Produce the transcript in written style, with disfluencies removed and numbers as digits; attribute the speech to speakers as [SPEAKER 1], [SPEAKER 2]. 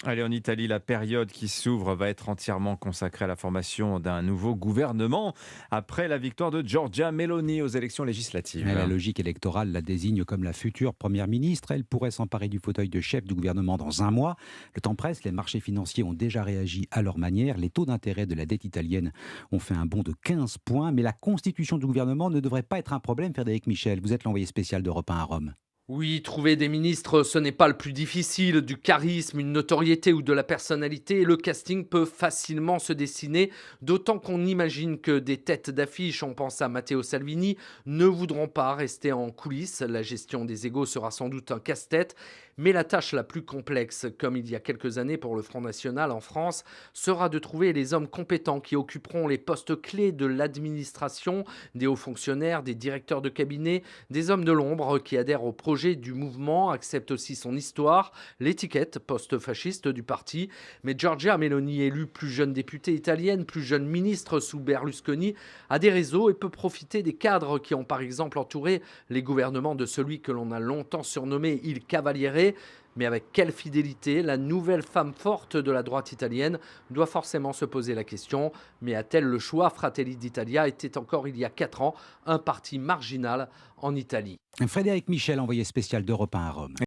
[SPEAKER 1] Allez, en Italie, la période qui s'ouvre va être entièrement consacrée à la formation d'un nouveau gouvernement après la victoire de Giorgia Meloni aux élections
[SPEAKER 2] La
[SPEAKER 1] législatives.
[SPEAKER 2] logique électorale la désigne comme la future première ministre. Elle pourrait s'emparer du fauteuil de chef du gouvernement dans un mois. Le temps presse, les marchés financiers ont déjà réagi à leur manière. Les taux d'intérêt de la dette italienne ont fait un bond de 15 points. Mais la constitution du gouvernement ne devrait pas être un problème, Frédéric Michel. Vous êtes l'envoyé spécial d'Europe 1 à Rome.
[SPEAKER 3] Oui, trouver des ministres, ce n'est pas le plus difficile. Du charisme, une notoriété ou de la personnalité, le casting peut facilement se dessiner, d'autant qu'on imagine que des têtes d'affiche, on pense à Matteo Salvini, ne voudront pas rester en coulisses. La gestion des égos sera sans doute un casse-tête, mais la tâche la plus complexe, comme il y a quelques années pour le Front National en France, sera de trouver les hommes compétents qui occuperont les postes clés de l'administration, des hauts fonctionnaires, des directeurs de cabinet, des hommes de l'ombre qui adhèrent au projet du mouvement, acceptent aussi son histoire, l'étiquette post-fasciste du parti. Mais Giorgia Meloni, élue plus jeune députée italienne, plus jeune ministre sous Berlusconi, a des réseaux et peut profiter des cadres qui ont par exemple entouré les gouvernements de celui que l'on a longtemps surnommé Il Cavaliere. Mais avec quelle fidélité la nouvelle femme forte de la droite italienne doit forcément se poser la question. Mais a-t-elle le choix? Fratelli d'Italia était encore il y a 4 ans un parti marginal en Italie.
[SPEAKER 2] Frédéric Michel, envoyé spécial d'Europe 1 à Rome.